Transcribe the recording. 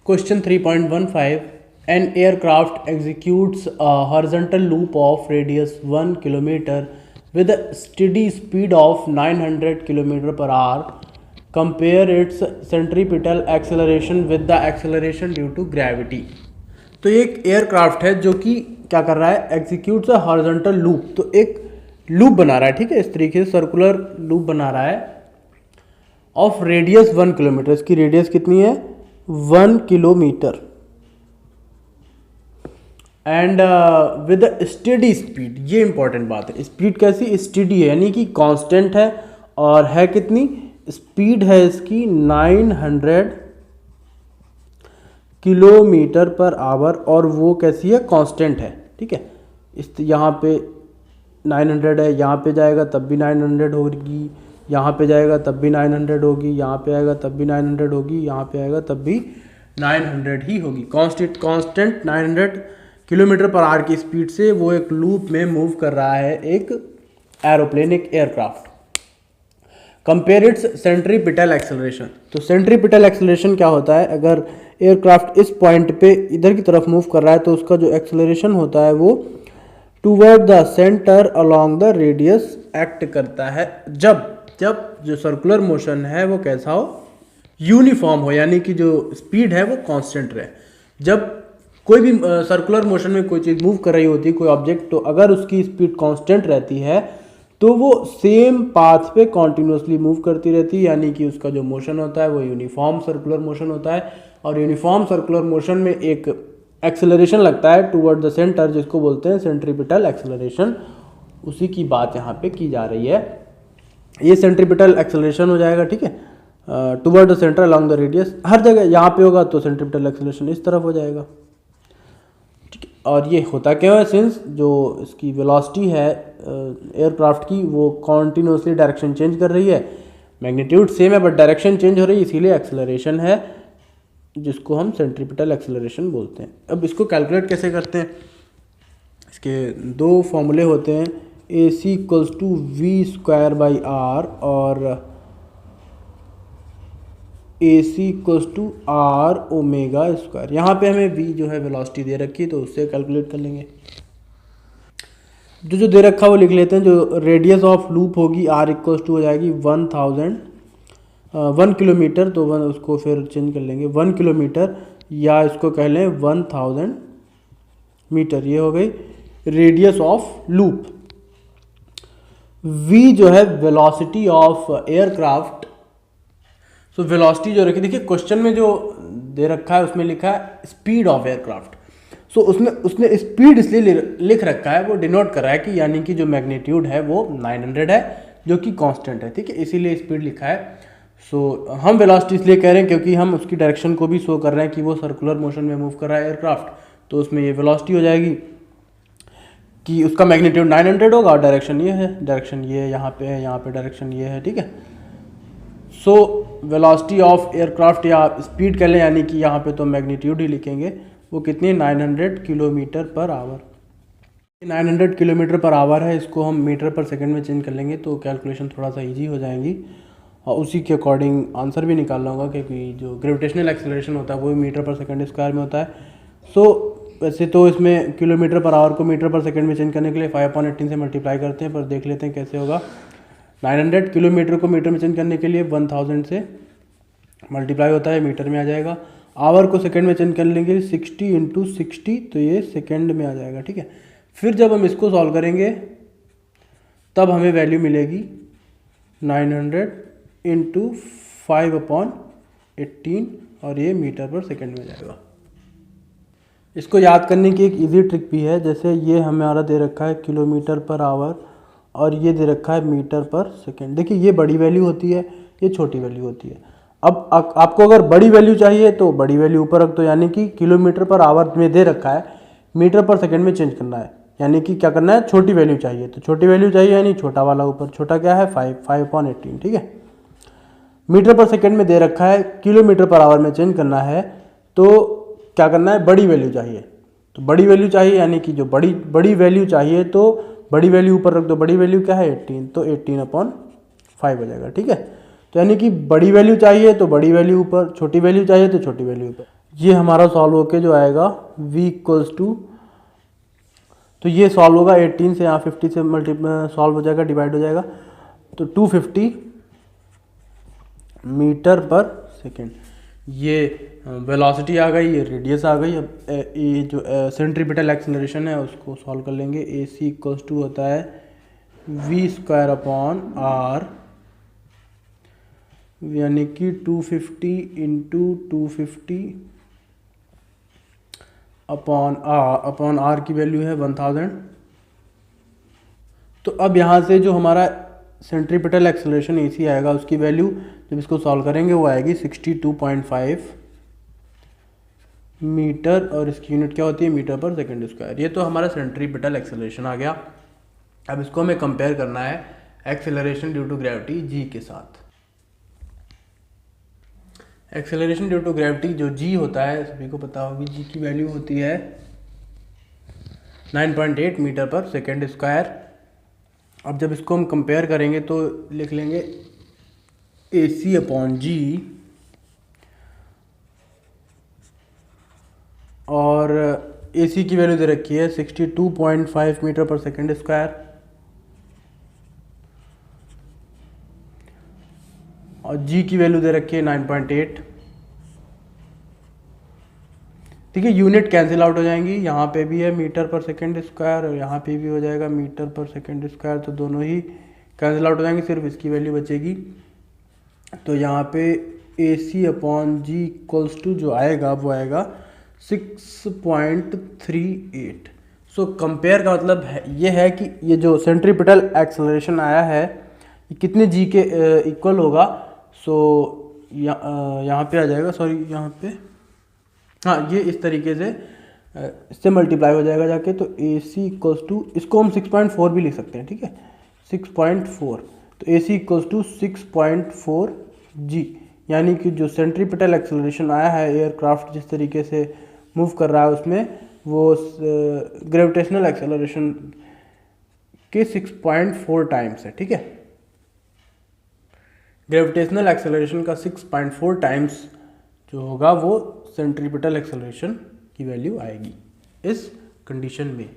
Question 3.15. An aircraft executes a horizontal loop of radius 1 kilometer with a steady speed of 900 km per hour. Compare its centripetal acceleration with the acceleration due to gravity. तो ये एक aircraft है जो कि क्या कर रहा है, एग्जीक्यूट्स अ हॉरिजॉन्टल लूप। तो एक लूप बना रहा है, ठीक है, इस तरीके से सर्कुलर लूप बना रहा है ऑफ रेडियस 1 किलोमीटर। इसकी रेडियस कितनी है, 1 kilometre. And with steady speed, ये इंपॉर्टेंट बात है, स्पीड कैसी, स्टेडी है यानी कि कांस्टेंट है, और है कितनी, स्पीड है इसकी 900 किलोमीटर पर आवर, और वो कैसी है, कांस्टेंट है, ठीक है। इस यहाँ पे 900 है, यहाँ पे जाएगा तब भी 900 होगी, यहाँ पे जाएगा तब भी 900 होगी, यहाँ पे आएगा तब भी 900 होगी, यहाँ पे आएगा तब भी 900 ही होगी। कांस्टेंट 900 किलोमीटर पर आवर की स्पीड से वो एक लूप में मूव कर रहा है एक एरोप्लेन, एक aircraft. Compare it's centripetal acceleration. तो सेंट्रीपिटल एक्सेलरेशन क्या होता है, अगर एयरक्राफ्ट इस पॉइंट पे इधर की तरफ मूव कर रहा है तो उसका जो एक्सेलरेशन होता है वो toward the centre along the radius act करता है जब जो सर्कुलर मोशन है वो कैसा हो, यूनिफॉर्म हो, यानी कि जो स्पीड है वो कांस्टेंट रहे। जब कोई भी सर्कुलर मोशन में कोई चीज़ मूव कर रही होती है, कोई ऑब्जेक्ट, तो अगर उसकी स्पीड कांस्टेंट रहती है तो वो सेम पाथ पे कॉन्टिन्यूसली मूव करती रहती है, यानी कि उसका जो मोशन होता है वो यूनिफॉर्म सर्कुलर मोशन होता है। और यूनिफॉर्म सर्कुलर मोशन में एक एक्सेलरेशन लगता है टूवर्ड द सेंटर, जिसको बोलते हैं सेंट्रीपिटल एक्सेलरेशन। उसी की बात यहाँ पे की जा रही है। ये सेंट्रीपिटल एक्सेलरेशन हो जाएगा, ठीक है, toward the center along the radius. हर जगह यहाँ पे होगा तो सेंट्रीपिटल एक्सेलरेशन इस तरफ हो जाएगा, ठीक है। और ये होता क्यों है, सिंस जो इसकी वेलोसिटी है एयरक्राफ्ट की वो कॉन्टिन्यूसली डायरेक्शन चेंज कर रही है, मैग्नीट्यूड सेम है बट डायरेक्शन चेंज हो रही है, इसीलिए एक्सेलरेशन है, जिसको हम सेंट्रीपिटल एक्सेलरेशन बोलते हैं। अब इसको कैलकुलेट कैसे करते हैं, इसके दो फॉर्मूले होते हैं, AC इक्वल्स टू v²/r और AC इक्वल्स टू r ω²। यहाँ पे हमें v जो है वेलोसिटी दे रखी है तो उससे कैलकुलेट कर लेंगे। जो दे रखा वो लिख लेते हैं। जो रेडियस ऑफ लूप होगी r इक्वल्स टू हो जाएगी 1 किलोमीटर, तो उसको फिर चेंज कर लेंगे 1 किलोमीटर, या इसको कह लें 1000 मीटर। ये हो गई रेडियस ऑफ लूप। v जो है velocity of aircraft. So velocity जो रखी, देखिए क्वेश्चन में जो दे रखा है उसमें लिखा है स्पीड ऑफ एयरक्राफ्ट। सो उसने स्पीड इसलिए लिख रखा है, वो डिनोट कर रहा है कि यानी कि जो मैग्नीट्यूड है वो 900 है जो कि कांस्टेंट है, ठीक है, इसीलिए स्पीड लिखा है। सो हम वेलोसिटी इसलिए कह रहे हैं क्योंकि हम उसकी डायरेक्शन को भी शो कर रहे हैं कि वो सर्कुलर मोशन में मूव कर रहा है एयरक्राफ्ट, तो उसमें ये वेलोसिटी हो जाएगी कि उसका मैग्नीट्यूड 900 होगा और डायरेक्शन ये है, डायरेक्शन ये यहाँ पे है, यहाँ पे डायरेक्शन ये है, ठीक है। सो वेलोसिटी ऑफ एयरक्राफ्ट या स्पीड कह लें, यानी कि यहाँ पे तो मैग्नीट्यूड ही लिखेंगे, वो कितनी 900 kilometre per hour. 900 kilometre per hour है, इसको हम मीटर पर सेकंड में चेंज कर लेंगे तो कैलकुलेशन थोड़ा सा ईजी हो जाएंगी, और उसी के अकॉर्डिंग आंसर भी निकालना होगा, क्योंकि जो ग्रेविटेशनल एक्सेलरेशन होता है वो मीटर पर सेकंड स्क्वायर में होता है। सो वैसे तो इसमें किलोमीटर पर आवर को मीटर पर सेकंड में चेंज करने के लिए 5/18 से मल्टीप्लाई करते हैं, पर देख लेते हैं कैसे होगा। 900 किलोमीटर को मीटर में चेंज करने के लिए 1000 से मल्टीप्लाई होता है, मीटर में आ जाएगा। आवर को सेकंड में चेंज कर लेंगे 60 × 60, तो ये सेकंड में आ जाएगा, ठीक है। फिर जब हम इसको सॉल्व करेंगे तब हमें वैल्यू मिलेगी 900 × 5/18, और ये मीटर पर सेकंड में जाएगा। इसको याद करने की एक इजी ट्रिक भी है, जैसे ये हमारा दे रखा है किलोमीटर पर आवर और ये दे रखा है मीटर पर सेकंड। देखिए ये बड़ी वैल्यू होती है, ये छोटी वैल्यू होती है। अब आपको अगर बड़ी वैल्यू चाहिए तो बड़ी वैल्यू ऊपर रख दो, यानी कि किलोमीटर पर आवर में दे रखा है, मीटर पर सेकंड में चेंज करना है, यानी कि क्या करना है, छोटी वैल्यू चाहिए तो छोटी वैल्यू चाहिए, यानी छोटा वाला ऊपर, छोटा क्या है 5/18, ठीक है। मीटर पर सेकंड में दे रखा है, किलोमीटर पर आवर में चेंज करना है तो क्या करना है, बड़ी वैल्यू चाहिए, तो बड़ी वैल्यू चाहिए, यानी कि जो बड़ी वैल्यू चाहिए तो बड़ी वैल्यू ऊपर रख दो। बड़ी वैल्यू क्या है 18, तो 18/5 हो जाएगा, ठीक है। तो यानी कि बड़ी वैल्यू चाहिए तो बड़ी वैल्यू ऊपर, छोटी वैल्यू चाहिए तो छोटी वैल्यू ऊपर। ये हमारा सॉल्व होके जो आएगा v इक्वल्स टू, तो ये सॉल्व होगा 18 से, यहाँ 50 से सॉल्व हो जाएगा, डिवाइड हो जाएगा, तो 250 मीटर पर सेकेंड। ये वेलोसिटी आ गई, ये रेडियस आ गई। अब ये जो सेंट्रीपिटल एक्सेलरेशन है उसको सॉल्व कर लेंगे। ए सी इक्वल्स टू होता है v स्क्वायर अपॉन आर, यानी कि 250 इंटू 250 अपॉन आर की वैल्यू है 1000। तो अब यहाँ से जो हमारा सेंट्रीपिटल एक्सेलरेशन ए सी आएगा उसकी वैल्यू जब इसको सॉल्व करेंगे वो आएगी 62.5 मीटर, और इसकी यूनिट क्या होती है, मीटर पर सेकेंड स्क्वायर। ये तो हमारा सेंट्रीपिटल एक्सेलरेशन आ गया। अब इसको हमें कंपेयर करना है acceleration due to gravity G के साथ। एक्सेलरेशन ड्यू टू ग्रेविटी जो जी होता है, सभी को पता होगी, जी की वैल्यू होती है 9.8 मीटर पर सेकेंड स्क्वायर। अब जब इसको हम कंपेयर करेंगे तो लिख लेंगे ए सी अपॉन जी, और ए सी की वैल्यू दे रखी है 62.5 मीटर पर सेकेंड स्क्वायर, और जी की वैल्यू दे रखी है 9.8। ठीक है, यूनिट कैंसिल आउट हो जाएंगी, यहाँ पे भी है मीटर पर सेकेंड स्क्वायर और यहाँ पे भी हो जाएगा मीटर पर सेकेंड स्क्वायर, तो दोनों ही कैंसिल आउट हो जाएंगे, सिर्फ इसकी वैल्यू बचेगी। तो यहाँ पे ए सी अपॉन जी इक्वल्स टू जो आएगा वो आएगा 6.38। सो कंपेयर का मतलब ये है कि ये जो सेंट्रीपिटल एक्सेलरेशन आया है ये कितने जी के इक्वल होगा। सो यहाँ पे आ जाएगा, सॉरी यहाँ पे, हाँ ये इस तरीके से इससे मल्टीप्लाई हो जाएगा जाके, तो ए सी इक्वल्स टू, इसको हम 6.4 भी लिख सकते हैं, ठीक है 6.4, तो ए सी इक्वल्स टू 6.4 जी, यानी कि जो सेंट्रीपिटल एक्सेलरेशन आया है एयरक्राफ्ट जिस तरीके से मूव कर रहा है उसमें, वो ग्रेविटेशनल एक्सेलरेशन के 6.4 टाइम्स है। ठीक है, ग्रेविटेशनल एक्सेलरेशन का 6.4 टाइम्स जो होगा वो सेंट्रीपिटल एक्सेलरेशन की वैल्यू आएगी इस कंडीशन में।